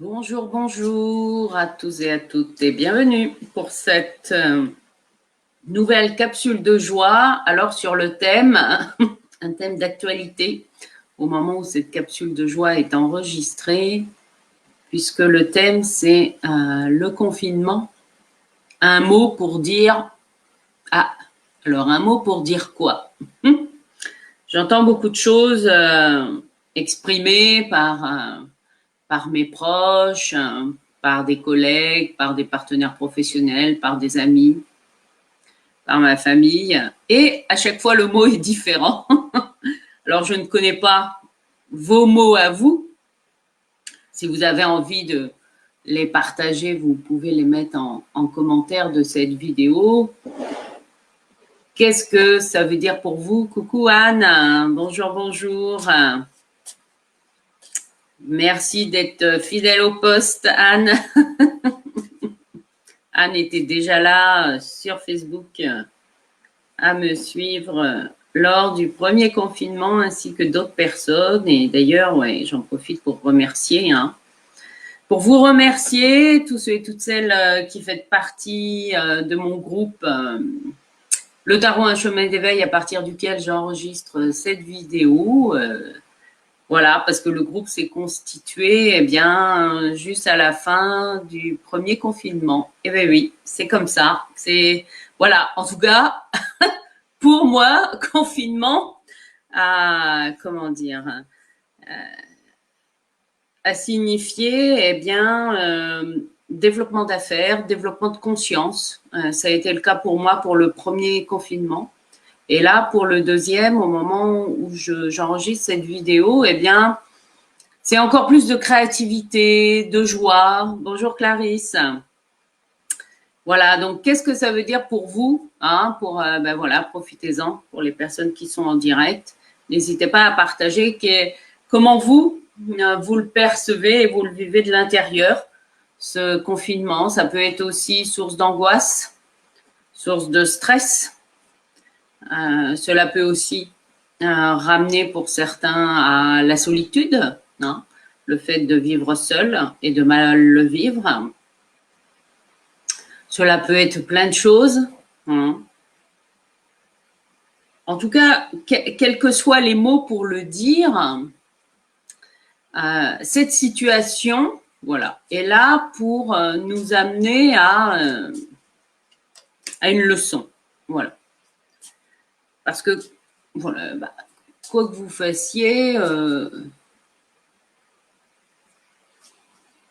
Bonjour, bonjour à tous et à toutes et bienvenue pour cette nouvelle capsule de joie. Alors sur le thème, un thème d'actualité au moment où cette capsule de joie est enregistrée, puisque le thème c'est le confinement. Un mot pour dire... Ah, alors un mot pour dire quoi? J'entends beaucoup de choses exprimées par mes proches, par des collègues, par des partenaires professionnels, par des amis, par ma famille. Et à chaque fois, le mot est différent. Alors, je ne connais pas vos mots à vous. Si vous avez envie de les partager, vous pouvez les mettre en commentaire de cette vidéo. Qu'est-ce que ça veut dire pour vous? Coucou Anne, bonjour, bonjour. Merci d'être fidèle au poste, Anne. Anne était déjà là sur Facebook à me suivre lors du premier confinement ainsi que d'autres personnes. Et d'ailleurs, ouais, j'en profite pour remercier, pour vous remercier, tous ceux et toutes celles qui faites partie de mon groupe Le Tarot, un chemin d'éveil, à partir duquel j'enregistre cette vidéo. Voilà, parce que le groupe s'est constitué, eh bien, juste à la fin du premier confinement. Eh bien oui, c'est comme ça. C'est, voilà, en tout cas, pour moi, confinement, comment dire, a signifié, eh bien, développement d'affaires, développement de conscience. Ça a été le cas pour moi pour le premier confinement. Et là, pour le deuxième, au moment où j'enregistre cette vidéo, eh bien, c'est encore plus de créativité, de joie. Bonjour Clarisse. Voilà, donc qu'est-ce que ça veut dire pour vous, ben voilà, profitez-en pour les personnes qui sont en direct. N'hésitez pas à partager comment vous le percevez et vous le vivez de l'intérieur, ce confinement. Ça peut être aussi source d'angoisse, source de stress. Cela peut aussi ramener pour certains à la solitude, le fait de vivre seul et de mal le vivre. Cela peut être plein de choses. En tout cas, quels que soient les mots pour le dire, cette situation, voilà, est là pour nous amener à une leçon. Voilà. Parce que, voilà, quoi que vous fassiez,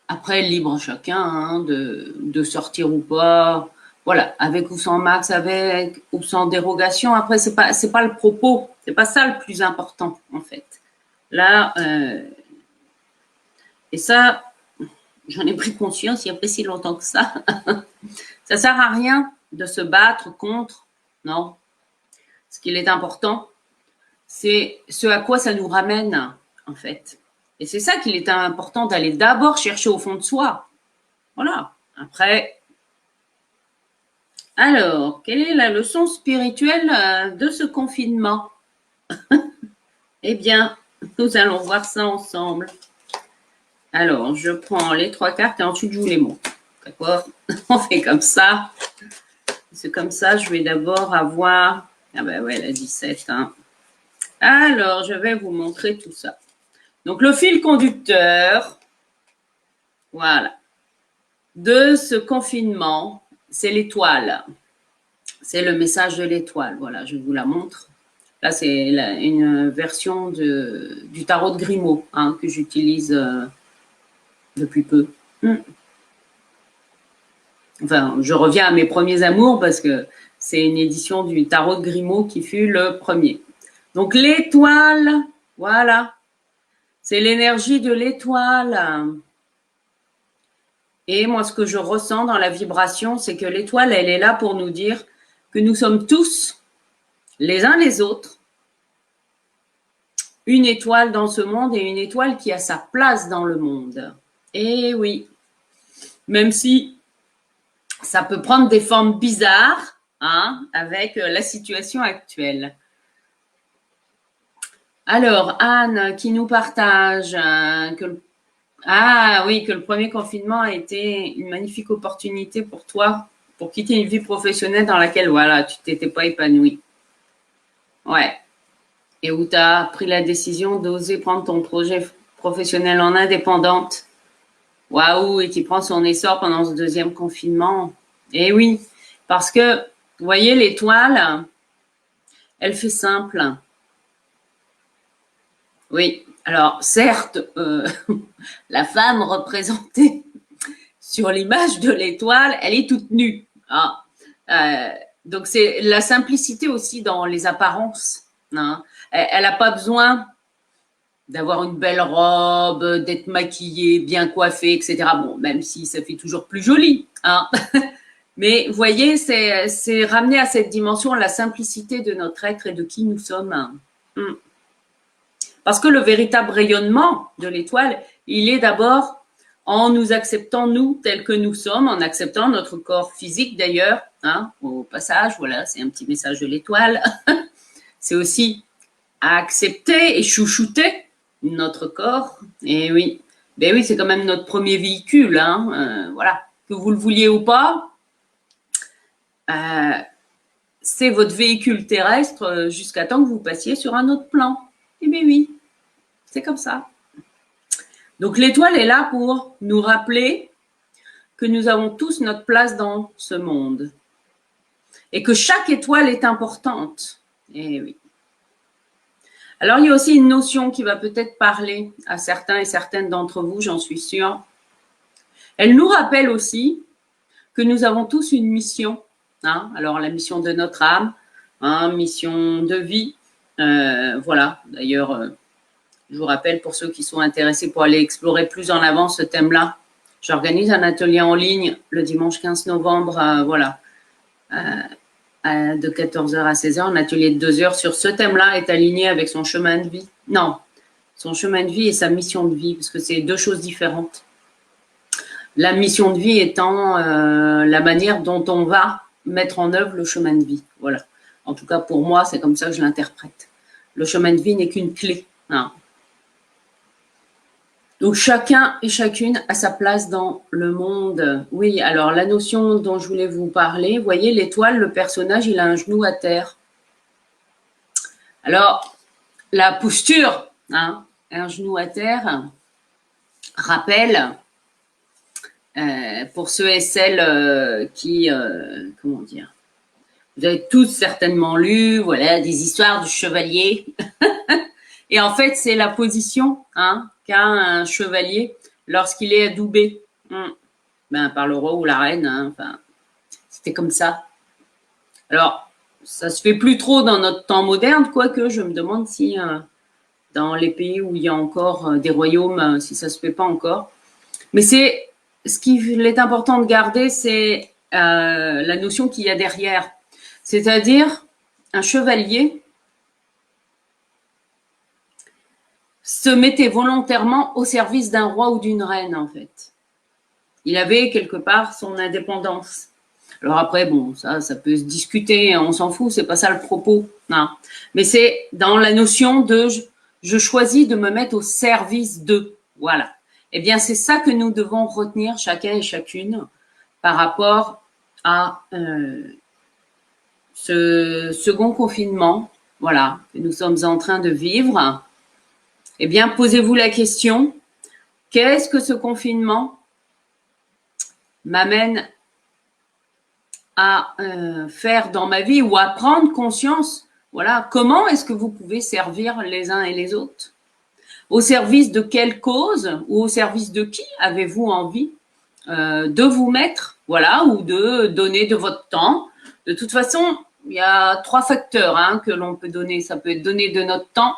après, libre à chacun de sortir ou pas. Voilà, avec ou sans max, avec ou sans dérogation. Après, c'est pas le propos. C'est pas ça le plus important, en fait. Là, et ça, j'en ai pris conscience il n'y a pas si longtemps que ça. Ça sert à rien de se battre contre, non. Ce qu'il est important, c'est ce à quoi ça nous ramène, en fait. Et c'est ça qu'il est important d'aller d'abord chercher au fond de soi. Voilà. Après, alors, quelle est la leçon spirituelle de ce confinement? Eh bien, nous allons voir ça ensemble. Alors, je prends les 3 cartes et ensuite je vous les montre. D'accord? On fait comme ça. C'est comme ça, je vais d'abord avoir... Ah ben ouais, la 17. Alors, je vais vous montrer tout ça. Donc, le fil conducteur, voilà, de ce confinement, c'est l'étoile. C'est le message de l'étoile. Voilà, je vous la montre. Là, c'est une version du tarot de Grimaud que j'utilise depuis peu. Enfin, je reviens à mes premiers amours parce que c'est une édition du tarot de Grimaud qui fut le premier. Donc, l'étoile, voilà, c'est l'énergie de l'étoile. Et moi, ce que je ressens dans la vibration, c'est que l'étoile, elle est là pour nous dire que nous sommes tous, les uns les autres, une étoile dans ce monde et une étoile qui a sa place dans le monde. Et oui, même si ça peut prendre des formes bizarres avec la situation actuelle. Alors, Anne qui nous partage que Ah oui, que le premier confinement a été une magnifique opportunité pour toi, pour quitter une vie professionnelle dans laquelle, voilà, tu t'étais pas épanoui. Ouais. Et où tu as pris la décision d'oser prendre ton projet professionnel en indépendante. Waouh, et qui prend son essor pendant ce deuxième confinement. Et oui, parce que, vous voyez, l'étoile, elle fait simple. Oui, alors certes, la femme représentée sur l'image de l'étoile, elle est toute nue. Hein. Euh, donc c'est la simplicité aussi dans les apparences. Hein. Elle n'a pas besoin d'avoir une belle robe, d'être maquillée, bien coiffée, etc. Bon, même si ça fait toujours plus joli. Hein. Mais vous voyez, c'est ramener à cette dimension la simplicité de notre être et de qui nous sommes. Hmm. Parce que le véritable rayonnement de l'étoile, il est d'abord en nous acceptant nous tels que nous sommes, en acceptant notre corps physique d'ailleurs. Hein, au passage, voilà, c'est un petit message de l'étoile. C'est aussi accepter et chouchouter notre corps. Et oui, ben oui, c'est quand même notre premier véhicule. Hein, voilà, que vous le vouliez ou pas, c'est votre véhicule terrestre jusqu'à temps que vous passiez sur un autre plan. Eh bien oui, c'est comme ça. Donc l'étoile est là pour nous rappeler que nous avons tous notre place dans ce monde et que chaque étoile est importante. Et oui. Alors il y a aussi une notion qui va peut-être parler à certains et certaines d'entre vous, j'en suis sûre. Elle nous rappelle aussi que nous avons tous une mission. Hein, alors la mission de notre âme, hein, mission de vie. Voilà, d'ailleurs, je vous rappelle pour ceux qui sont intéressés pour aller explorer plus en avant ce thème-là, j'organise un atelier en ligne le dimanche 15 novembre, voilà, de 14h à 16h. Un atelier de 2 heures sur ce thème-là est aligné avec son chemin de vie. Non, son chemin de vie et sa mission de vie, parce que c'est deux choses différentes. La mission de vie étant la manière dont on va mettre en œuvre le chemin de vie. Voilà. En tout cas, pour moi, c'est comme ça que je l'interprète. Le chemin de vie n'est qu'une clé. Hein. Donc chacun et chacune a sa place dans le monde. Oui, alors la notion dont je voulais vous parler, vous voyez, l'étoile, le personnage, il a un genou à terre. Alors, la posture, hein, un genou à terre, rappelle, pour ceux et celles qui, comment dire, vous avez tous certainement lu, voilà, des histoires du chevalier. Et en fait, c'est la position hein, qu'a un chevalier lorsqu'il est adoubé par le roi ou la reine. Hein, enfin, c'était comme ça. Alors, ça se fait plus trop dans notre temps moderne, quoique je me demande si dans les pays où il y a encore des royaumes, si ça se fait pas encore. Mais c'est ce qu'il est important de garder, c'est la notion qu'il y a derrière. C'est-à-dire, un chevalier se mettait volontairement au service d'un roi ou d'une reine, en fait. Il avait quelque part son indépendance. Alors après, bon, ça peut se discuter, on s'en fout, c'est pas ça le propos. Non. Mais c'est dans la notion de je choisis de me mettre au service d'eux. Voilà. Eh bien, c'est ça que nous devons retenir chacun et chacune par rapport à ce second confinement, voilà, que nous sommes en train de vivre. Eh bien, posez-vous la question, qu'est-ce que ce confinement m'amène à faire dans ma vie ou à prendre conscience, voilà, comment est-ce que vous pouvez servir les uns et les autres? Au service de quelle cause ou au service de qui avez-vous envie de vous mettre, voilà, ou de donner de votre temps? De toute façon, il y a 3 facteurs hein, que l'on peut donner. Ça peut être donner de notre temps,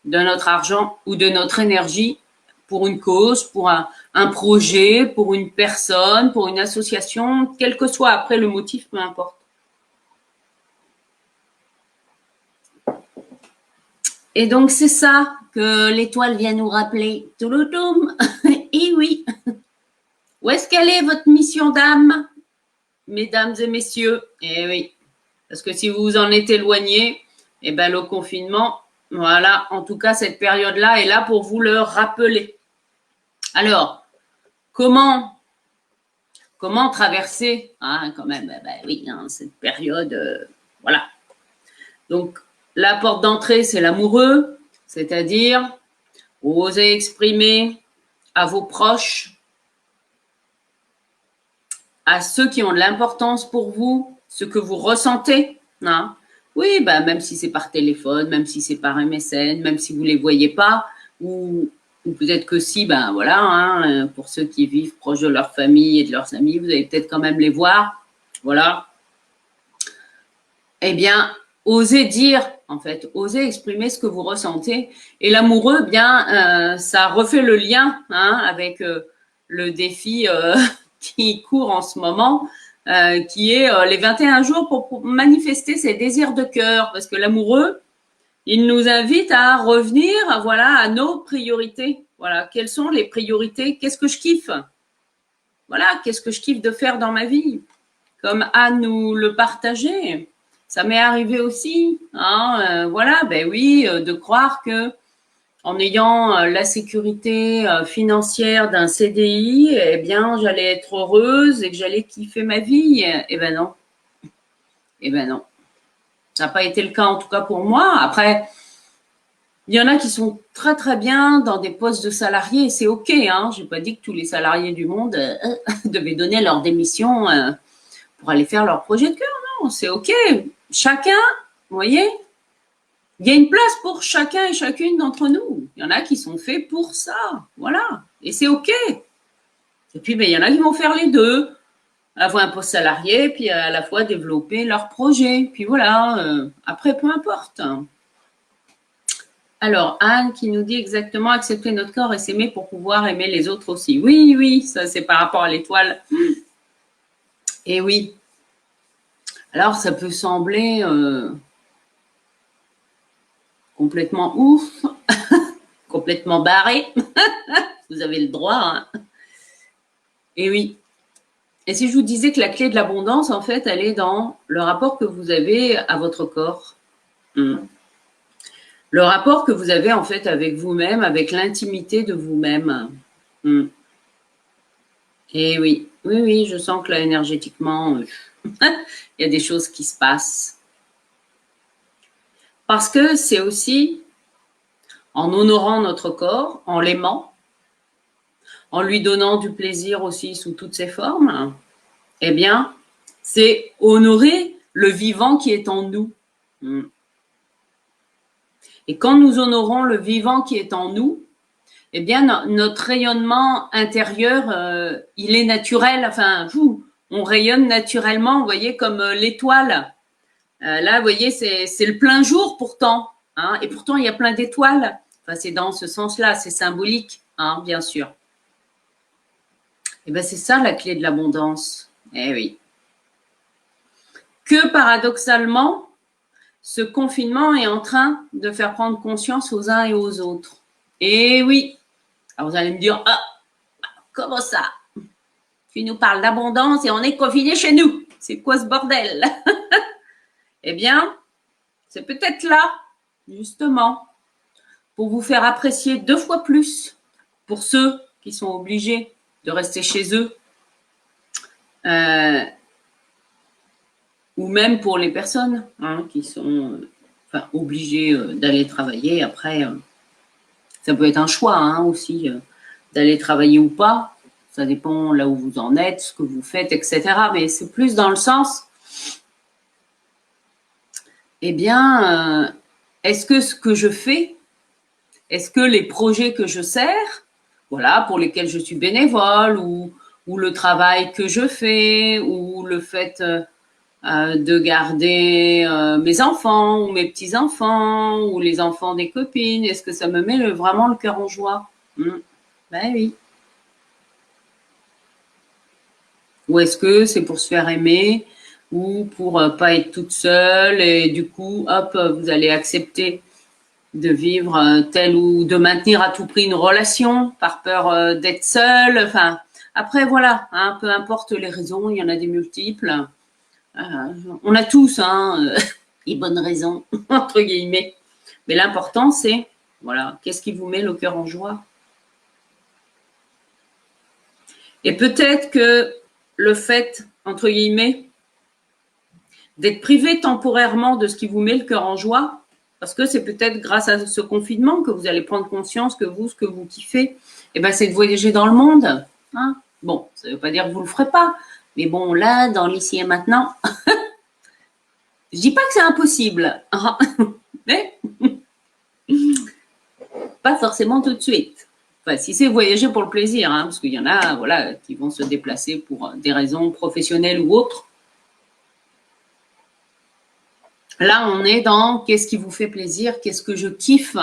de notre argent ou de notre énergie pour une cause, pour un projet, pour une personne, pour une association, quel que soit après le motif, peu importe. Et donc c'est ça que l'étoile vient nous rappeler. Touloutoum. Et oui. Où est-ce qu'elle est votre mission d'âme, mesdames et messieurs? Eh oui. Parce que si vous vous en êtes éloigné, eh ben le confinement, voilà, en tout cas cette période-là est là pour vous le rappeler. Alors, comment traverser quand même, oui, cette période, voilà. Donc, la porte d'entrée, c'est l'amoureux, c'est-à-dire oser exprimer à vos proches, à ceux qui ont de l'importance pour vous, ce que vous ressentez. Oui, même si c'est par téléphone, même si c'est par MSN, même si vous ne les voyez pas, ou peut-être que si, voilà, pour ceux qui vivent proches de leur famille et de leurs amis, vous allez peut-être quand même les voir. Voilà. Eh bien, osez dire, en fait, osez exprimer ce que vous ressentez. Et l'amoureux, ça refait le lien avec le défi qui court en ce moment, qui est les 21 jours pour manifester ses désirs de cœur. Parce que l'amoureux, il nous invite à revenir à nos priorités. Voilà, quelles sont les priorités? Qu'est-ce que je kiffe? Voilà, qu'est-ce que je kiffe de faire dans ma vie? Comme Anne nous le partageait. Ça m'est arrivé aussi, de croire que en ayant la sécurité financière d'un CDI, eh bien, j'allais être heureuse et que j'allais kiffer ma vie. Eh ben non. Ça n'a pas été le cas, en tout cas pour moi. Après, il y en a qui sont très très bien dans des postes de salariés et c'est ok. Je n'ai pas dit que tous les salariés du monde devaient donner leur démission pour aller faire leur projet de cœur. Non, c'est ok. Chacun, vous voyez, il y a une place pour chacun et chacune d'entre nous. Il y en a qui sont faits pour ça. Voilà. Et c'est ok. Et puis, il y en a qui vont faire les deux. À la fois un poste salarié, puis à la fois développer leur projet. Puis voilà. Après, peu importe. Alors, Anne qui nous dit exactement accepter notre corps et s'aimer pour pouvoir aimer les autres aussi. Oui, oui, ça c'est par rapport à l'étoile. Et oui. Alors, ça peut sembler complètement ouf, complètement barré. Vous avez le droit. Et oui. Et si je vous disais que la clé de l'abondance, en fait, elle est dans le rapport que vous avez à votre corps. Le rapport que vous avez, en fait, avec vous-même, avec l'intimité de vous-même. Et oui, oui, je sens que là, énergétiquement, il y a des choses qui se passent. Parce que c'est aussi en honorant notre corps, en l'aimant, en lui donnant du plaisir aussi sous toutes ses formes, eh bien, c'est honorer le vivant qui est en nous. Et quand nous honorons le vivant qui est en nous, eh bien, notre rayonnement intérieur, il est naturel. Enfin, on rayonne naturellement, vous voyez, comme l'étoile. Là, vous voyez, c'est le plein jour pourtant. Et pourtant, il y a plein d'étoiles. Enfin, c'est dans ce sens-là, c'est symbolique, bien sûr. Et bien, c'est ça la clé de l'abondance. Eh oui. Que paradoxalement, ce confinement est en train de faire prendre conscience aux uns et aux autres. Et oui. Alors, vous allez me dire, comment ça? Tu nous parles d'abondance et on est confinés chez nous. C'est quoi ce bordel? Eh bien, c'est peut-être là, justement, pour vous faire apprécier 2 fois plus pour ceux qui sont obligés de rester chez eux, ou même pour les personnes qui sont obligées d'aller travailler. Après, ça peut être un choix aussi d'aller travailler ou pas. Ça dépend là où vous en êtes, ce que vous faites, etc. Mais c'est plus dans le sens, eh bien, est-ce que ce que je fais, est-ce que les projets que je sers, voilà, pour lesquels je suis bénévole, ou le travail que je fais, ou le fait de garder mes enfants, ou mes petits-enfants, ou les enfants des copines, est-ce que ça me met vraiment le cœur en joie? Ben oui. Ou est-ce que c'est pour se faire aimer, ou pour pas être toute seule, et du coup, hop, vous allez accepter de vivre telle ou de maintenir à tout prix une relation par peur d'être seule. Enfin, après, voilà, peu importe les raisons, il y en a des multiples. On a tous les bonnes raisons, entre guillemets. Mais l'important, c'est, voilà, qu'est-ce qui vous met le cœur en joie? Et peut-être que le fait, entre guillemets, d'être privé temporairement de ce qui vous met le cœur en joie, parce que c'est peut-être grâce à ce confinement que vous allez prendre conscience que vous, ce que vous kiffez, eh ben, c'est de voyager dans le monde. Hein. Bon, ça ne veut pas dire que vous ne le ferez pas, mais bon, là, dans l'ici et maintenant, je dis pas que c'est impossible, hein, mais pas forcément tout de suite. Enfin, si c'est voyager pour le plaisir, hein, parce qu'il y en a, voilà, qui vont se déplacer pour des raisons professionnelles ou autres. Là, on est dans qu'est-ce qui vous fait plaisir, qu'est-ce que je kiffe.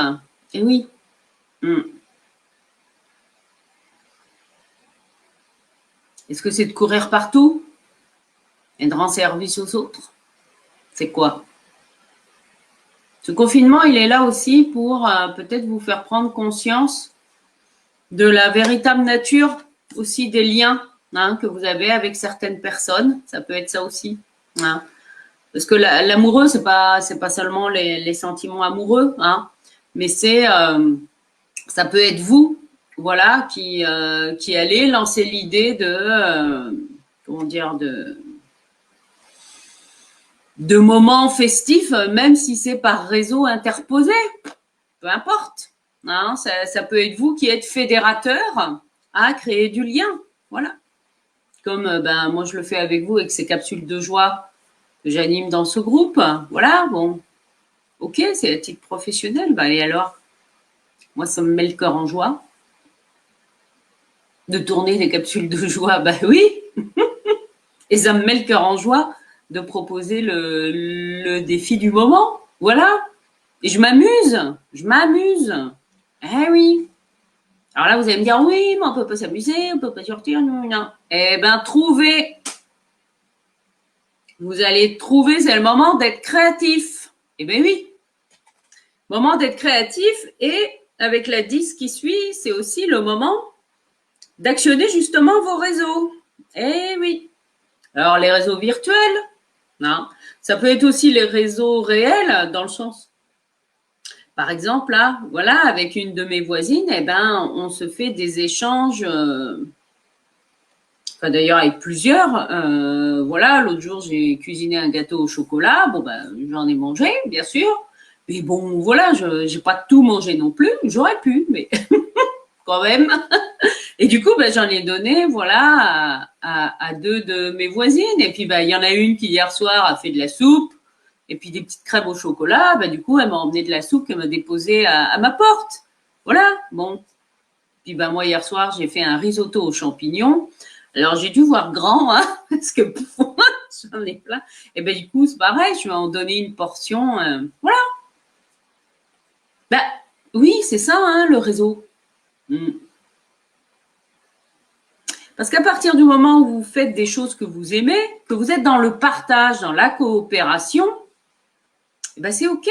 Et oui. Est-ce que c'est de courir partout et de rendre service aux autres? C'est quoi? Ce confinement, il est là aussi pour peut-être vous faire prendre conscience de la véritable nature aussi des liens que vous avez avec certaines personnes. Ça peut être ça aussi. Hein. Parce que l'amoureux, c'est pas seulement les sentiments amoureux, hein, mais ça peut être vous, voilà, qui allez lancer l'idée de comment dire de moments festifs, même si c'est par réseau interposé, peu importe. Hein, ça peut être vous qui êtes fédérateur à créer du lien, voilà. Comme moi je le fais avec vous avec ces capsules de joie que j'anime dans ce groupe, voilà, bon, ok, c'est à titre professionnel, et alors, moi ça me met le cœur en joie de tourner des capsules de joie, oui, et ça me met le cœur en joie de proposer le défi du moment, voilà, et je m'amuse, eh oui. Alors là, vous allez me dire, oui, mais on peut pas s'amuser, on peut pas sortir, non, non. Eh ben, vous allez trouver, c'est le moment d'être créatif. Eh ben oui, moment d'être créatif, et avec la 10 qui suit, c'est aussi le moment d'actionner justement vos réseaux. Eh oui. Alors, les réseaux virtuels, non. Ça peut être aussi les réseaux réels, dans le sens. Par exemple, là, voilà, avec une de mes voisines, eh ben, on se fait des échanges, enfin d'ailleurs avec plusieurs. Voilà, l'autre jour, j'ai cuisiné un gâteau au chocolat. Bon, j'en ai mangé, bien sûr. Mais bon, voilà, je n'ai pas tout mangé non plus. J'aurais pu, mais quand même. Et du coup, j'en ai donné, voilà, à deux de mes voisines. Et puis, il y en a une qui hier soir a fait de la soupe et puis des petites crèmes au chocolat. Du coup, elle m'a emmené de la soupe qu'elle m'a déposée à ma porte. Voilà, bon. Puis, moi, hier soir, j'ai fait un risotto aux champignons. Alors, j'ai dû voir grand, hein, parce que j'en ai plein. Et du coup, c'est pareil, je vais en donner une portion. Voilà. Oui, c'est ça, hein, le réseau. Parce qu'à partir du moment où vous faites des choses que vous aimez, que vous êtes dans le partage, dans la coopération, c'est OK.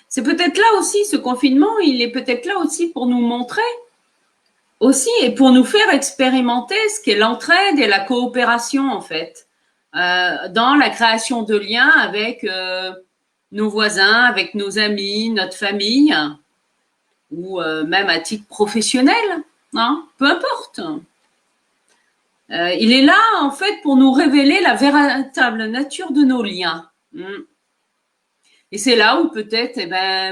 C'est peut-être là aussi, ce confinement, il est peut-être là aussi pour nous montrer aussi et pour nous faire expérimenter ce qu'est l'entraide et la coopération, en fait, dans la création de liens avec nos voisins, avec nos amis, notre famille, ou même à titre professionnel, hein, peu importe. Il est là, en fait, pour nous révéler la véritable nature de nos liens. Et c'est là où peut-être,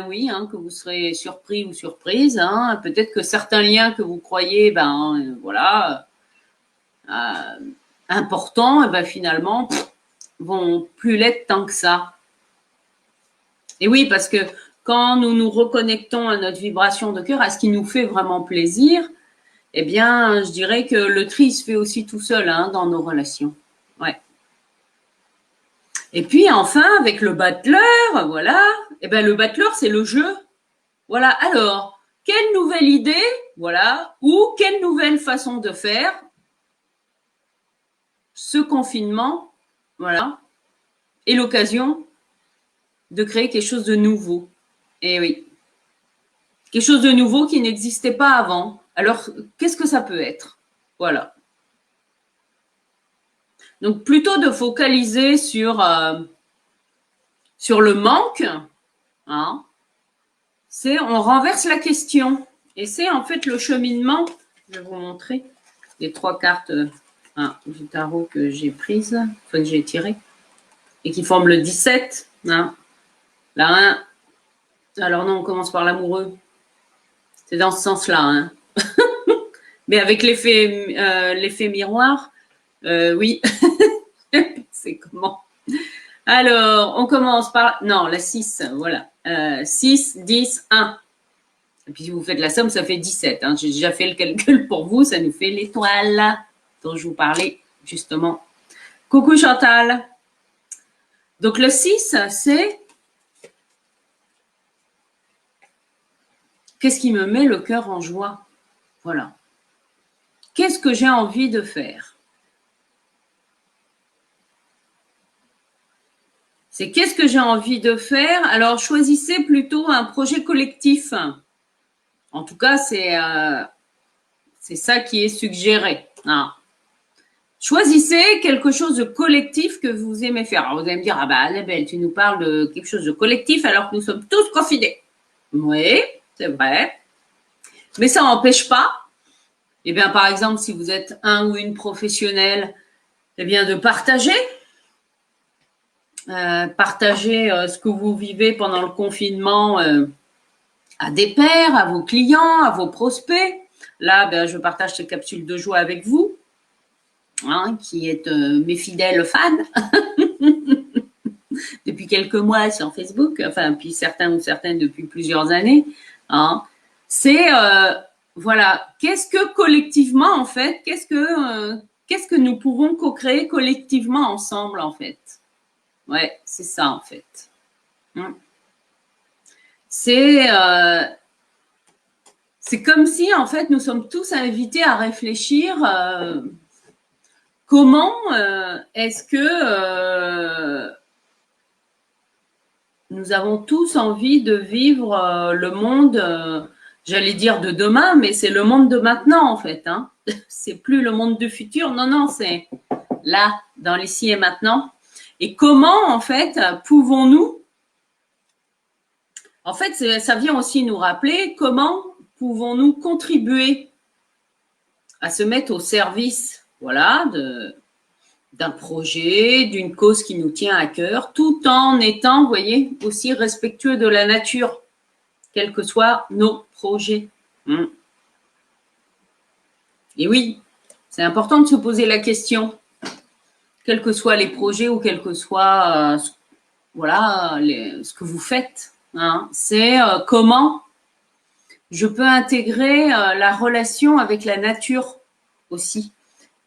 oui, hein, que vous serez surpris ou surprise. Hein, peut-être que certains liens que vous croyez, voilà, importants, finalement, vont plus l'être tant que ça. Et oui, parce que quand nous nous reconnectons à notre vibration de cœur, à ce qui nous fait vraiment plaisir, je dirais que le tri se fait aussi tout seul, hein, dans nos relations. Ouais. Et puis enfin, avec le battleur, voilà. Le battleur, c'est le jeu. Voilà. Alors, quelle nouvelle idée, voilà, ou quelle nouvelle façon de faire ce confinement, voilà, est l'occasion de créer quelque chose de nouveau. Et oui. Quelque chose de nouveau qui n'existait pas avant. Alors, qu'est-ce que ça peut être? Voilà. Donc, plutôt de focaliser sur le manque, hein, on renverse la question. Et c'est en fait le cheminement, je vais vous montrer, les 3 cartes du tarot que j'ai prises, enfin que j'ai tirées, et qui forment le 17. Hein. La 1. Alors non, on commence par l'amoureux. C'est dans ce sens-là. Hein. Mais avec l'effet miroir, oui. C'est comment? Alors, on commence par... Non, la 6, voilà. 6, 10, 1. Et puis, si vous faites la somme, ça fait 17. Hein. J'ai déjà fait le calcul pour vous. Ça nous fait l'étoile dont je vous parlais, justement. Coucou Chantal. Donc, le 6, c'est... Qu'est-ce qui me met le cœur en joie? Voilà. Qu'est-ce que j'ai envie de faire? C'est qu'est-ce que j'ai envie de faire? Alors, choisissez plutôt un projet collectif. En tout cas, c'est ça qui est suggéré. Ah. Choisissez quelque chose de collectif que vous aimez faire. Alors, vous allez me dire, ah bah, Annabelle, tu nous parles de quelque chose de collectif alors que nous sommes tous confinés. Oui, c'est vrai. Mais ça n'empêche pas, eh bien, par exemple, si vous êtes un ou une professionnelle, eh bien, de partager. Ce que vous vivez pendant le confinement à des pairs, à vos clients, à vos prospects. Là, ben, je partage ces capsules de joie avec vous, hein, qui êtes mes fidèles fans depuis quelques mois sur Facebook, enfin, puis certains ou certaines depuis plusieurs années. Hein. C'est, voilà, qu'est-ce que collectivement, en fait, qu'est-ce que nous pouvons co-créer collectivement ensemble, en fait. Ouais, c'est ça, en fait. C'est comme si, en fait, nous sommes tous invités à réfléchir comment est-ce que nous avons tous envie de vivre le monde, j'allais dire de demain, mais c'est le monde de maintenant, en fait. Hein. C'est plus le monde du futur, non, non, c'est là, dans l'ici et maintenant. Et comment, en fait, pouvons-nous... En fait, ça vient aussi nous rappeler comment pouvons-nous contribuer à se mettre au service, voilà, d'un projet, d'une cause qui nous tient à cœur, tout en étant, vous voyez, aussi respectueux de la nature, quels que soient nos projets. Et oui, c'est important de se poser la question, quels que soient les projets ou quel que soit, voilà, ce que vous faites. Hein, c'est comment je peux intégrer la relation avec la nature aussi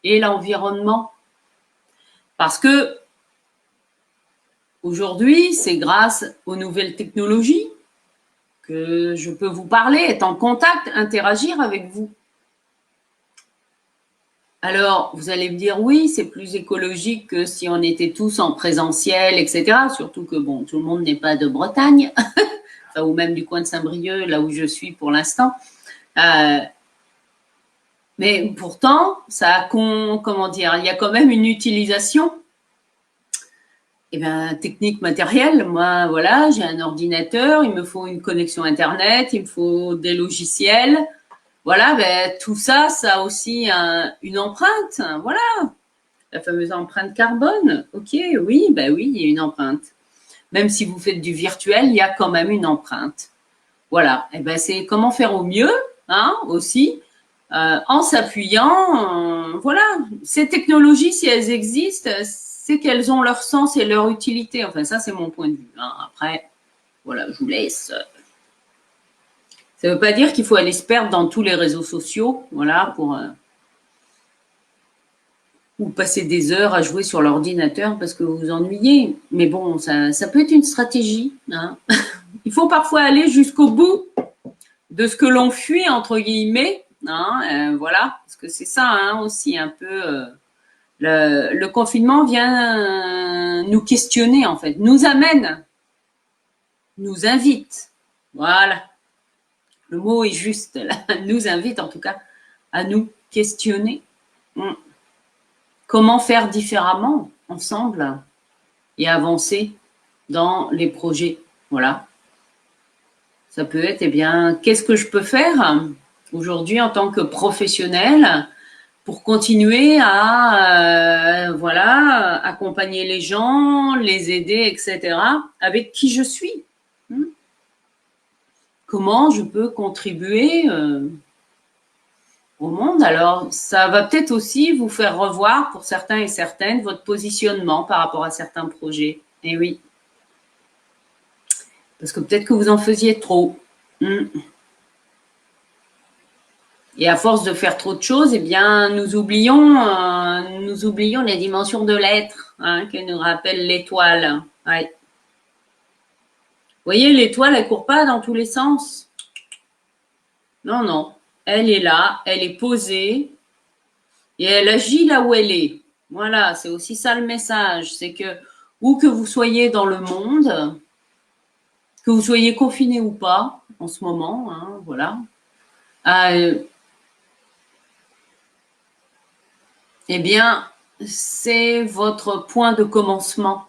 et l'environnement. Parce que aujourd'hui, c'est grâce aux nouvelles technologies que je peux vous parler, être en contact, interagir avec vous. Alors, vous allez me dire, oui, c'est plus écologique que si on était tous en présentiel, etc. Surtout que, bon, tout le monde n'est pas de Bretagne, enfin, ou même du coin de Saint-Brieuc, là où je suis pour l'instant. Mais pourtant, ça a, comment dire, il y a quand même une utilisation technique matérielle. Moi, voilà, j'ai un ordinateur, il me faut une connexion Internet, il me faut des logiciels. Voilà, ben, tout ça, ça a aussi une empreinte. Voilà, la fameuse empreinte carbone. Ok, oui, ben oui, il y a une empreinte. Même si vous faites du virtuel, il y a quand même une empreinte. Voilà, et ben c'est comment faire au mieux, hein, aussi, en s'appuyant. Voilà, ces technologies, si elles existent, c'est qu'elles ont leur sens et leur utilité. Enfin, ça, c'est mon point de vue. Hein. Après, voilà, je vous laisse. Ça ne veut pas dire qu'il faut aller se perdre dans tous les réseaux sociaux, voilà, pour ou passer des heures à jouer sur l'ordinateur parce que vous vous ennuyez. Mais bon, ça peut être une stratégie. Hein. Il faut parfois aller jusqu'au bout de ce que l'on fuit, entre guillemets. Hein, voilà, parce que c'est ça hein, aussi un peu... le confinement vient nous questionner, en fait, nous amène, nous invite. Voilà. Le mot est juste, là. Nous invite en tout cas à nous questionner. Comment faire différemment ensemble et avancer dans les projets. Voilà. Ça peut être, eh bien, qu'est-ce que je peux faire aujourd'hui en tant que professionnel pour continuer à voilà, accompagner les gens, les aider, etc. avec qui je suis. Comment je peux contribuer au monde? Alors, ça va peut-être aussi vous faire revoir pour certains et certaines votre positionnement par rapport à certains projets. Eh oui. Parce que peut-être que vous en faisiez trop. Et à force de faire trop de choses, eh bien, nous oublions les dimensions de l'être, que nous rappelle l'étoile. Ouais. Vous voyez, l'étoile, elle court pas dans tous les sens. Non, non. Elle est là, elle est posée et elle agit là où elle est. Voilà, c'est aussi ça le message. C'est que, où que vous soyez dans le monde, que vous soyez confiné ou pas en ce moment, voilà, eh bien, c'est votre point de commencement.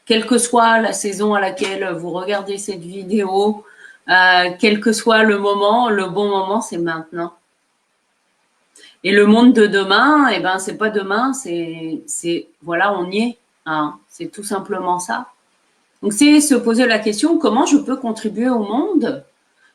Quelle que soit la saison à laquelle vous regardez cette vidéo, quel que soit le moment, le bon moment, c'est maintenant. Et le monde de demain, eh ben, c'est pas demain, c'est, voilà, on y est. C'est tout simplement ça. Donc, c'est se poser la question, comment je peux contribuer au monde?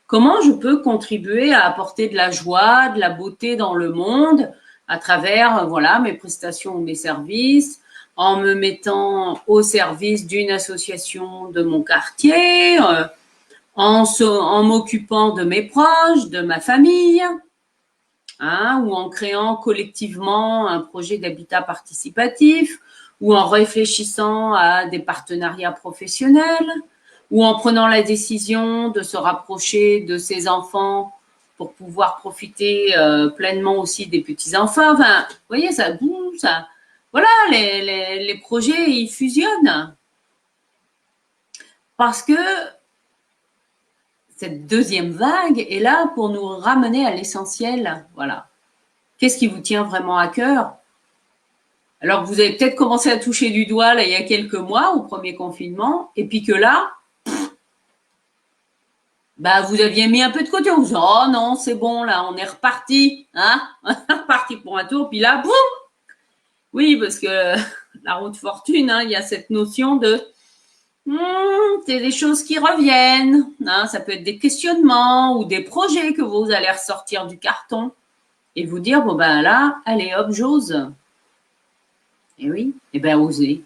Comment je peux contribuer à apporter de la joie, de la beauté dans le monde à travers, voilà, mes prestations ou mes services, en me mettant au service d'une association de mon quartier, en m'occupant de mes proches, de ma famille, ou en créant collectivement un projet d'habitat participatif, ou en réfléchissant à des partenariats professionnels, ou en prenant la décision de se rapprocher de ses enfants pour pouvoir profiter pleinement aussi des petits-enfants. Enfin, vous voyez, ça bouge, ça. Voilà, les projets, ils fusionnent. Parce que cette deuxième vague est là pour nous ramener à l'essentiel. Voilà. Qu'est-ce qui vous tient vraiment à cœur? Alors que vous avez peut-être commencé à toucher du doigt là, il y a quelques mois, au premier confinement, et puis que là, bah, vous aviez mis un peu de côté. On vous dit, oh non, c'est bon, là, on est reparti. On est reparti pour un tour, puis là, boum. Oui, parce que la roue de fortune, il y a cette notion de c'est des choses qui reviennent. Ça peut être des questionnements ou des projets que vous allez ressortir du carton et vous dire, bon ben là, allez hop, j'ose. Et oui, et ben osez.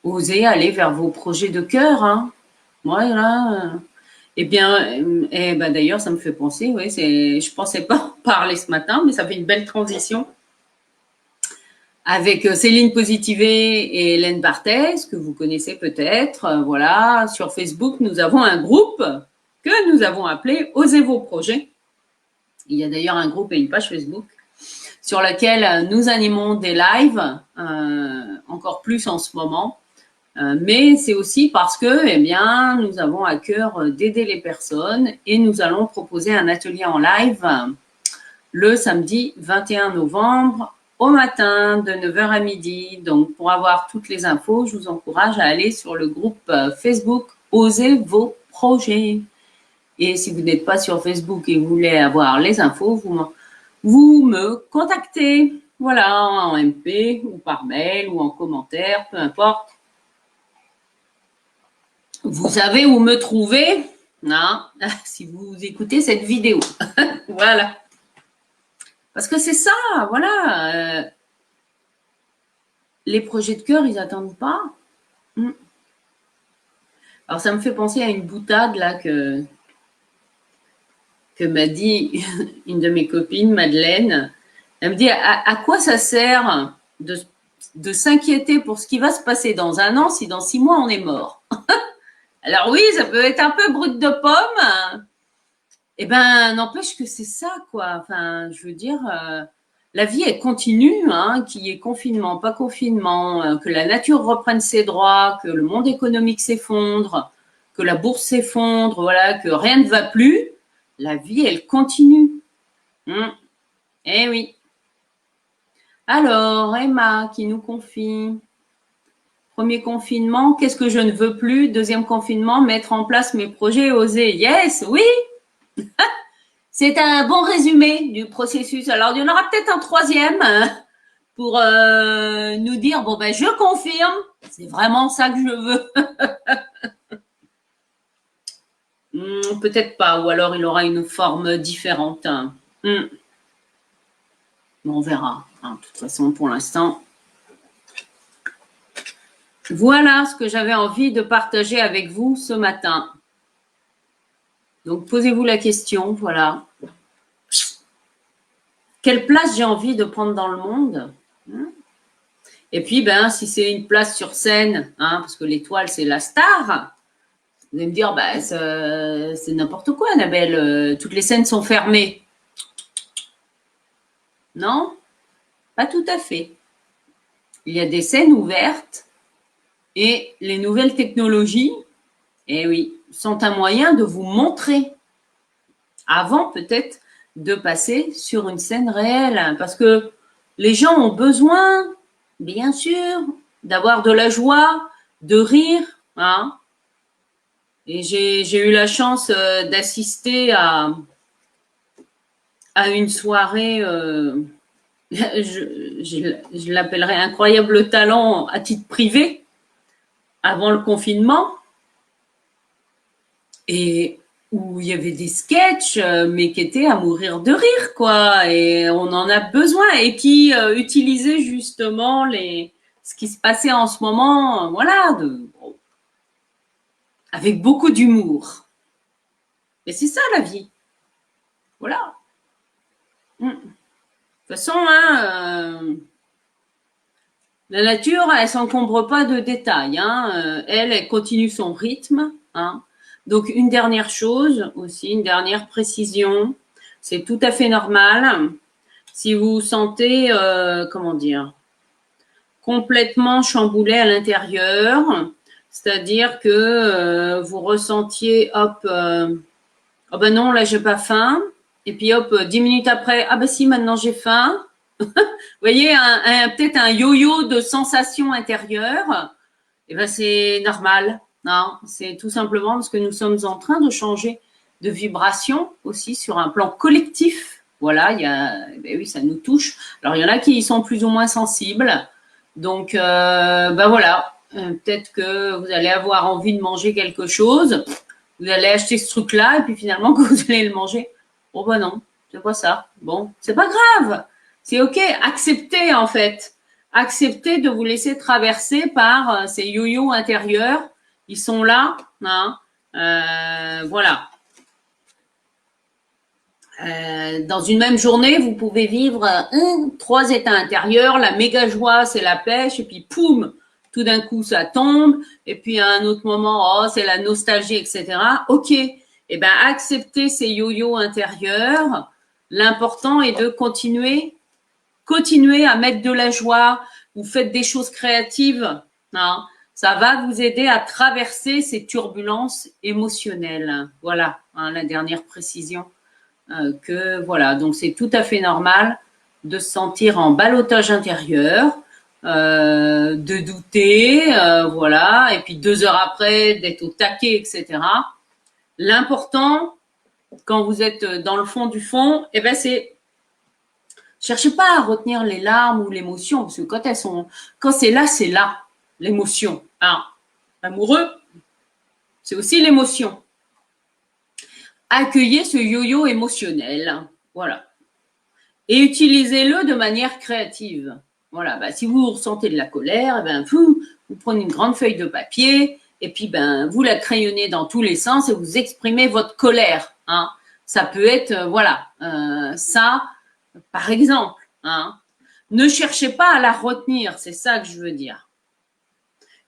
Osez aller vers vos projets de cœur. Voilà. Eh bien, d'ailleurs, ça me fait penser, oui, je pensais pas en parler ce matin, mais ça fait une belle transition. Avec Céline Positivé et Hélène Barthès, que vous connaissez peut-être. Voilà, sur Facebook, nous avons un groupe que nous avons appelé Osez vos projets. Il y a d'ailleurs un groupe et une page Facebook sur laquelle nous animons des lives, encore plus en ce moment. Mais c'est aussi parce que, eh bien, nous avons à cœur d'aider les personnes et nous allons proposer un atelier en live le samedi 21 novembre au matin de 9h à midi. Donc, pour avoir toutes les infos, je vous encourage à aller sur le groupe Facebook Osez vos projets. Et si vous n'êtes pas sur Facebook et vous voulez avoir les infos, vous me contactez. Voilà, en MP ou par mail ou en commentaire, peu importe. Vous savez où me trouver, si vous écoutez cette vidéo. Voilà. Parce que c'est ça, voilà. Les projets de cœur, ils n'attendent pas. Alors, ça me fait penser à une boutade là que m'a dit une de mes copines, Madeleine. Elle me dit, à quoi ça sert de s'inquiéter pour ce qui va se passer dans un an si dans 6 mois on est mort? Alors oui, ça peut être un peu brut de pomme. Eh ben, n'empêche que c'est ça, quoi. Enfin, je veux dire, la vie, elle continue, qu'il y ait confinement, pas confinement, que la nature reprenne ses droits, que le monde économique s'effondre, que la bourse s'effondre, voilà, que rien ne va plus. La vie, elle continue. Eh oui. Alors, Emma qui nous confie. Premier confinement, qu'est-ce que je ne veux plus? Deuxième confinement, mettre en place mes projets, oser. Yes, oui. C'est un bon résumé du processus. Alors, il y en aura peut-être un troisième pour nous dire, bon, ben, je confirme, c'est vraiment ça que je veux. Peut-être pas, ou alors il aura une forme différente. Bon, on verra. De toute façon, pour l'instant, voilà ce que j'avais envie de partager avec vous ce matin. Donc, posez-vous la question, voilà. Quelle place j'ai envie de prendre dans le monde? Et puis, ben, si c'est une place sur scène, parce que l'étoile, c'est la star, vous allez me dire, ben, c'est n'importe quoi, Annabelle. Toutes les scènes sont fermées. Non, pas tout à fait. Il y a des scènes ouvertes et les nouvelles technologies, eh oui, sont un moyen de vous montrer avant peut-être de passer sur une scène réelle. Parce que les gens ont besoin, bien sûr, d'avoir de la joie, de rire. Et j'ai eu la chance d'assister à une soirée, je l'appellerais incroyable talent à titre privé, avant le confinement, et où il y avait des sketchs, mais qui étaient à mourir de rire, quoi. Et on en a besoin, et qui utilisaient justement ce qui se passait en ce moment, voilà, avec beaucoup d'humour. Et c'est ça la vie. Voilà. De toute façon, la nature, elle s'encombre pas de détails. Elle continue son rythme. Donc, une dernière chose aussi, une dernière précision, c'est tout à fait normal si vous vous sentez, comment dire, complètement chamboulé à l'intérieur, c'est-à-dire que vous ressentiez, hop, oh ben non, là j'ai pas faim, et puis hop, 10 minutes après, ah ben si, maintenant j'ai faim. Vous voyez, peut-être un yo-yo de sensations intérieures, et ben c'est normal. C'est tout simplement parce que nous sommes en train de changer de vibration aussi sur un plan collectif. Voilà, ben oui, ça nous touche. Alors il y en a qui y sont plus ou moins sensibles. Donc ben voilà, peut-être que vous allez avoir envie de manger quelque chose. Vous allez acheter ce truc-là et puis finalement quand vous allez le manger, oh ben non, c'est pas ça. Bon, c'est pas grave. C'est ok, acceptez en fait. Acceptez de vous laisser traverser par ces yo-yo intérieurs. Ils sont là. Voilà. Dans une même journée, vous pouvez vivre 3 états intérieurs. La méga joie, c'est la pêche. Et puis, poum, tout d'un coup, ça tombe. Et puis, à un autre moment, oh, c'est la nostalgie, etc. Ok. Eh ben, acceptez ces yo-yo intérieurs. L'important est de continuer à mettre de la joie, vous faites des choses créatives, ça va vous aider à traverser ces turbulences émotionnelles. Voilà, la dernière précision que voilà, donc c'est tout à fait normal de se sentir en ballottage intérieur, de douter, voilà, et puis 2 heures après d'être au taquet, etc. L'important, quand vous êtes dans le fond du fond, eh ben c'est cherchez pas à retenir les larmes ou l'émotion, parce que quand c'est là, l'émotion. Amoureux, c'est aussi l'émotion. Accueillez ce yo-yo émotionnel, voilà. Et utilisez-le de manière créative. Voilà, si vous ressentez de la colère, vous prenez une grande feuille de papier, et puis vous la crayonnez dans tous les sens et vous exprimez votre colère. Ça peut être, voilà, ça, par exemple. Ne cherchez pas à la retenir, c'est ça que je veux dire.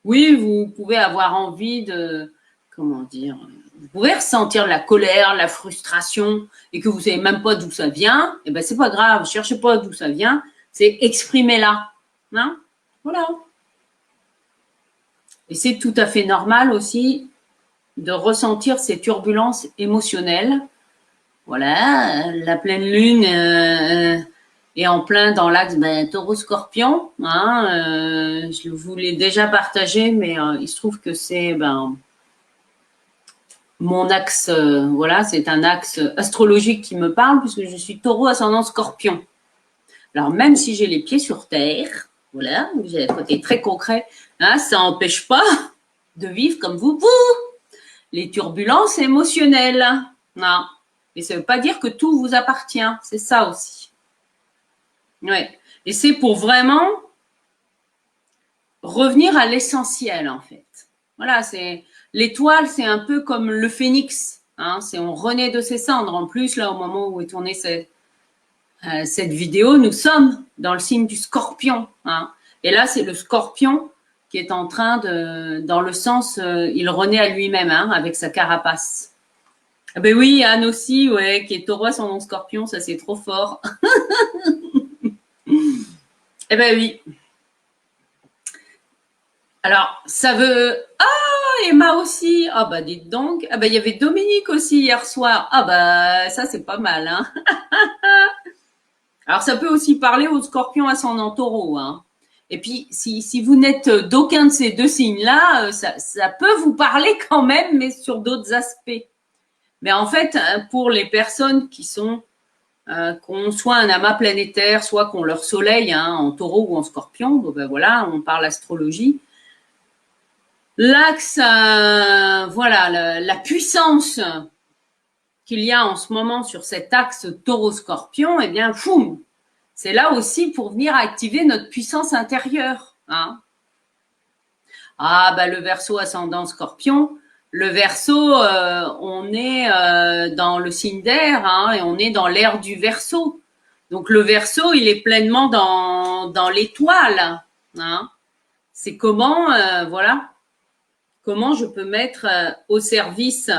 Oui, vous pouvez avoir envie de, comment dire, vous pouvez ressentir la colère, la frustration, et que vous savez même pas d'où ça vient, et c'est pas grave, cherchez pas d'où ça vient, c'est exprimez-la. Voilà. Et c'est tout à fait normal aussi de ressentir ces turbulences émotionnelles. Voilà, la pleine lune est en plein dans l'axe Taureau-Scorpion. Je vous l'ai déjà partagé, mais il se trouve que c'est mon axe, voilà, c'est un axe astrologique qui me parle puisque je suis taureau ascendant scorpion. Alors, même si j'ai les pieds sur terre, voilà, j'ai un côté très concret, hein, ça n'empêche pas de vivre comme vous, les turbulences émotionnelles. Non. Et ça ne veut pas dire que tout vous appartient. C'est ça aussi. Ouais. Et c'est pour vraiment revenir à l'essentiel, en fait. Voilà, c'est l'étoile, c'est un peu comme le phénix. Hein, c'est on renaît de ses cendres. En plus, là, au moment où est tournée cette vidéo, nous sommes dans le signe du scorpion. Hein. Et là, c'est le scorpion qui est en train de, dans le sens, il renaît à lui-même, hein, avec sa carapace. Ah ben oui, Anne aussi, ouais, qui est taureau son nom scorpion, ça c'est trop fort. Eh ben oui. Alors, ça veut... Ah, Emma aussi. Ah bah dites donc. Ah bah il y avait Dominique aussi hier soir. Ah bah ça c'est pas mal, hein. Alors, ça peut aussi parler aux scorpions ascendant taureau, hein. Et puis, si vous n'êtes d'aucun de ces deux signes-là, ça peut vous parler quand même, mais sur d'autres aspects. Mais en fait, pour les personnes qui ont soit un amas planétaire, soit qui ont leur soleil, hein, en taureau ou en scorpion, bon ben voilà, on parle astrologie. L'axe, voilà, la puissance qu'il y a en ce moment sur cet axe taureau-scorpion, eh bien, foum, c'est là aussi pour venir activer notre puissance intérieure. Hein. Ah, bah, le Verseau ascendant scorpion, le Verseau, on est dans le signe d'air, hein, et on est dans l'ère du Verseau. Donc, le Verseau, il est pleinement dans l'étoile. Hein. C'est comment, voilà, comment je peux mettre au service.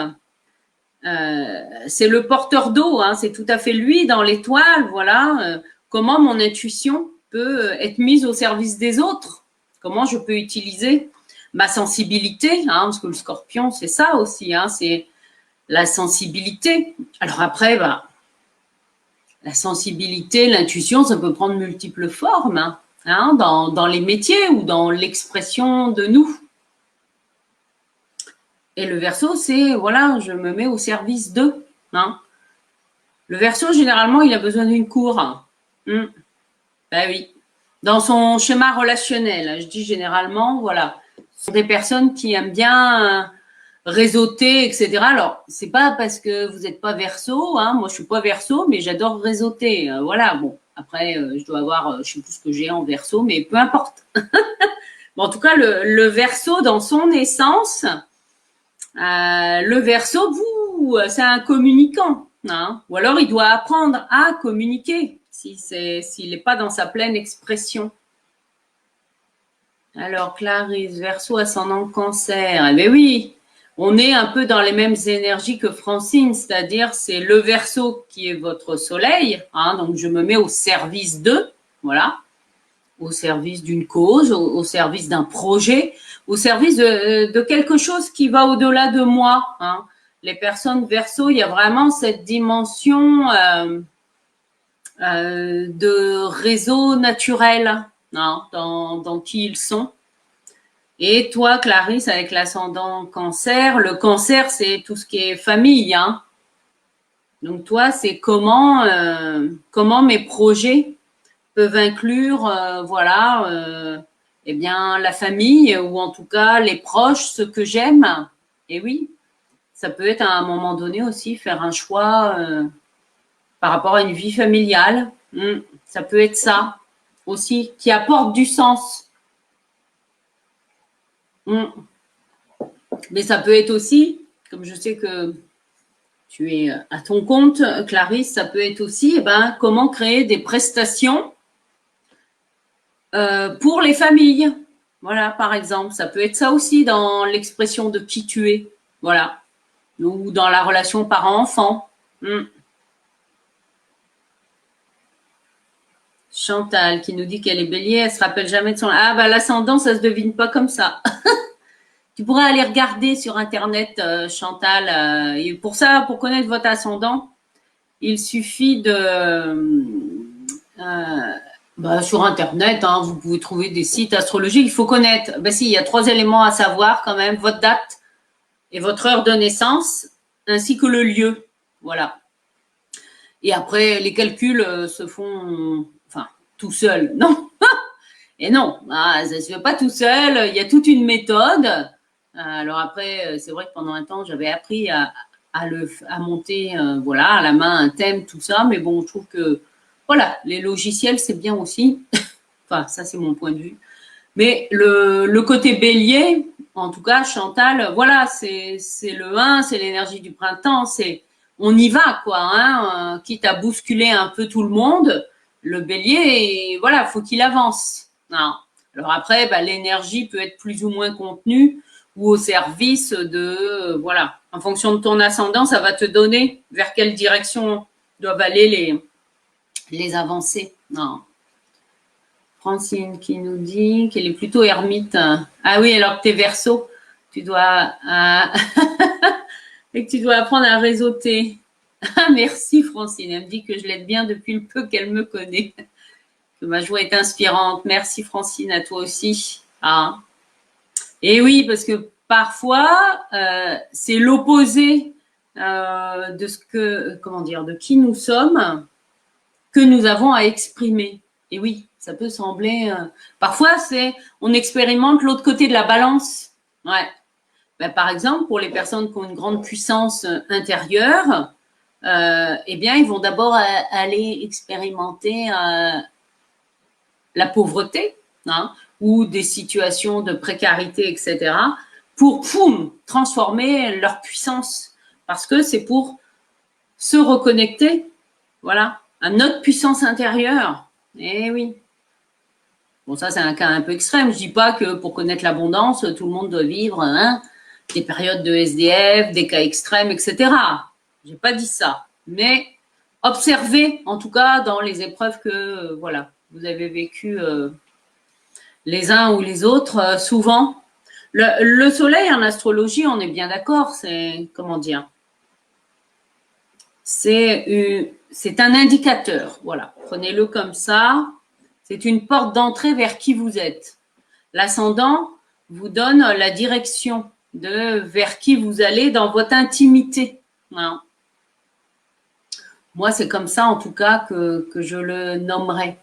C'est le porteur d'eau, hein, c'est tout à fait lui dans l'étoile, voilà. Comment mon intuition peut être mise au service des autres, comment je peux utiliser ma sensibilité, hein, parce que le scorpion, c'est ça aussi, hein, c'est la sensibilité. Alors après, bah, la sensibilité, l'intuition, ça peut prendre multiples formes, hein, dans les métiers ou dans l'expression de nous. Et le Verseau, c'est, voilà, je me mets au service d'eux. Hein. Le Verseau, généralement, il a besoin d'une cour. Ben oui. Dans son schéma relationnel, je dis généralement, voilà. Ce sont des personnes qui aiment bien réseauter, etc. Alors, c'est pas parce que vous n'êtes pas Verseau, hein. Moi, je suis pas Verseau, mais j'adore réseauter. Voilà, bon. Après, je dois avoir, je sais plus ce que j'ai en Verseau, mais peu importe. Bon, en tout cas, le Verseau, dans son essence, le Verseau, c'est un communicant, hein, ou alors il doit apprendre à communiquer s'il n'est pas dans sa pleine expression. Alors, Clarisse, Verseau ascendant Cancer, eh bien oui, on est un peu dans les mêmes énergies que Francine, c'est-à-dire c'est le Verseau qui est votre soleil, hein, donc je me mets au service d'eux, voilà, au service d'une cause, au service d'un projet, au service de quelque chose qui va au-delà de moi. Hein. Les personnes Verseau, il y a vraiment cette dimension de réseau naturel, hein, dans qui ils sont. Et toi, Clarisse, avec l'ascendant Cancer, le Cancer, c'est tout ce qui est famille. Hein. Donc toi, c'est comment mes projets peuvent inclure, voilà, eh bien, la famille ou en tout cas les proches, ceux que j'aime. Et oui, ça peut être à un moment donné aussi faire un choix par rapport à une vie familiale. Ça peut être ça aussi, qui apporte du sens. Mais ça peut être aussi, comme je sais que tu es à ton compte, Clarisse, ça peut être aussi comment créer des prestations pour les familles. Voilà, par exemple, ça peut être ça aussi dans l'expression de qui tu es. Voilà. Ou dans la relation parent-enfant. Chantal qui nous dit qu'elle est bélier, elle se rappelle jamais de son... Ah bah l'ascendant, ça se devine pas comme ça. Tu pourrais aller regarder sur Internet, Chantal. Et pour ça, pour connaître votre ascendant, il suffit de... sur Internet, hein, vous pouvez trouver des sites astrologiques. Il faut connaître. Si, il y a 3 éléments à savoir quand même. Votre date et votre heure de naissance. ainsi que le lieu. Voilà. Et après, les calculs se font, enfin, tout seul. Non. Et non, ça ne se fait pas tout seul. Il y a toute une méthode. Alors après, c'est vrai que pendant un temps, j'avais appris à monter, voilà, à la main un thème, tout ça. Mais bon, je trouve que, voilà, les logiciels, c'est bien aussi. Enfin, ça, c'est mon point de vue. Mais le côté bélier, en tout cas, Chantal, voilà, c'est le 1, c'est l'énergie du printemps, c'est on y va, quoi, hein, quitte à bousculer un peu tout le monde, le bélier, voilà, faut qu'il avance. Non. Alors après, bah, l'énergie peut être plus ou moins contenue ou au service de, voilà, en fonction de ton ascendant, ça va te donner vers quelle direction doivent aller les avancées. Non. Francine qui nous dit qu'elle est plutôt ermite. Ah oui, alors que t'es Verseau, tu dois et que tu dois apprendre à réseauter. Ah, merci Francine, elle me dit que je l'aide bien depuis le peu qu'elle me connaît. Que ma joie est inspirante. Merci Francine, à toi aussi. Ah. Et oui, parce que parfois c'est l'opposé de ce que, comment dire, de qui nous sommes que nous avons à exprimer. Et oui, ça peut sembler. Parfois, on expérimente l'autre côté de la balance. Ouais. Ben, par exemple, pour les personnes qui ont une grande puissance intérieure, eh bien, ils vont d'abord aller expérimenter la pauvreté, hein, ou des situations de précarité, etc., pour transformer leur puissance. Parce que c'est pour se reconnecter, voilà, à notre puissance intérieure. Eh oui. Bon, ça, c'est un cas un peu extrême. Je dis pas que pour connaître l'abondance, tout le monde doit vivre des périodes de SDF, des cas extrêmes, etc. J'ai pas dit ça. Mais observez, en tout cas, dans les épreuves que voilà, vous avez vécues les uns ou les autres, souvent. Le soleil en astrologie, on est bien d'accord, c'est, comment dire, c'est un indicateur. Voilà, prenez-le comme ça. C'est une porte d'entrée vers qui vous êtes. L'ascendant vous donne la direction de vers qui vous allez dans votre intimité. Voilà. Moi, c'est comme ça, en tout cas, que je le nommerai.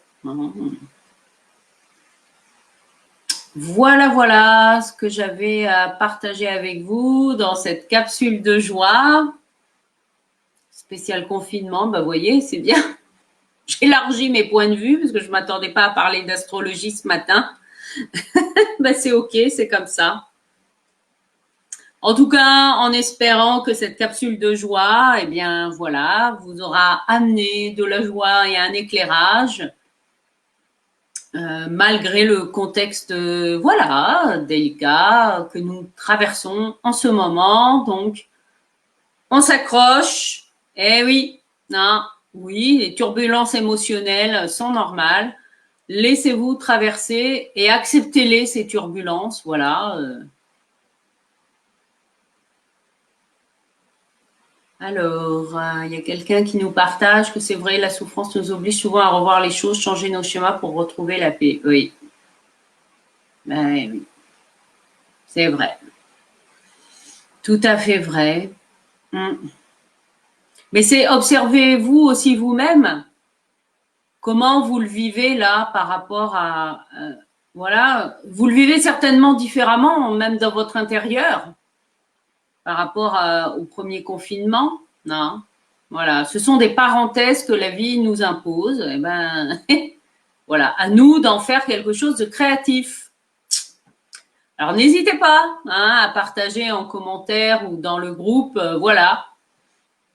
Voilà, voilà ce que j'avais à partager avec vous dans cette capsule de joie. Spécial confinement, bah, vous voyez, c'est bien. J'élargis mes points de vue parce que je ne m'attendais pas à parler d'astrologie ce matin. Ben, c'est OK, c'est comme ça. En tout cas, en espérant que cette capsule de joie, eh bien, voilà, vous aura amené de la joie et un éclairage, malgré le contexte, voilà, délicat que nous traversons en ce moment. Donc, on s'accroche. Eh oui, non, oui, les turbulences émotionnelles sont normales. Laissez-vous traverser et acceptez-les, ces turbulences, voilà. Alors, il y a quelqu'un qui nous partage que c'est vrai, la souffrance nous oblige souvent à revoir les choses, changer nos schémas pour retrouver la paix. Oui. Ben, oui. C'est vrai. Tout à fait vrai. Mais c'est observez-vous aussi vous-même comment vous le vivez là par rapport à voilà, vous le vivez certainement différemment, même dans votre intérieur, par rapport au premier confinement. Non. Voilà, ce sont des parenthèses que la vie nous impose. Et ben, voilà, à nous d'en faire quelque chose de créatif. Alors n'hésitez pas à partager en commentaire ou dans le groupe, voilà,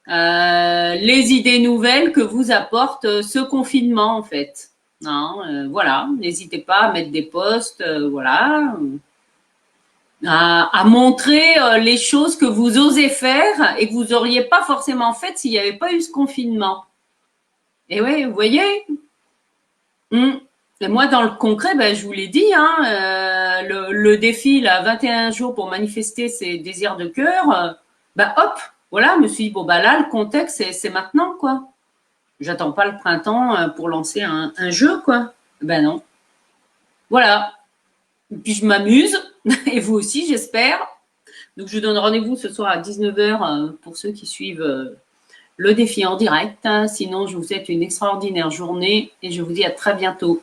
les idées nouvelles que vous apporte ce confinement en fait. Non, voilà, n'hésitez pas à mettre des posts, voilà, à montrer les choses que vous osez faire et que vous n'auriez pas forcément faites s'il n'y avait pas eu ce confinement. Et oui, vous voyez. Et moi, dans le concret, ben, je vous l'ai dit, le défi, là, 21 jours pour manifester ses désirs de cœur, ben, hop, voilà, je me suis dit, bon, ben là, le contexte, c'est maintenant, quoi. J'attends pas le printemps pour lancer un jeu, quoi. Ben non. Voilà. Et puis, je m'amuse, et vous aussi, j'espère. Donc, je vous donne rendez-vous ce soir à 19h pour ceux qui suivent le défi en direct. Sinon, je vous souhaite une extraordinaire journée et je vous dis à très bientôt.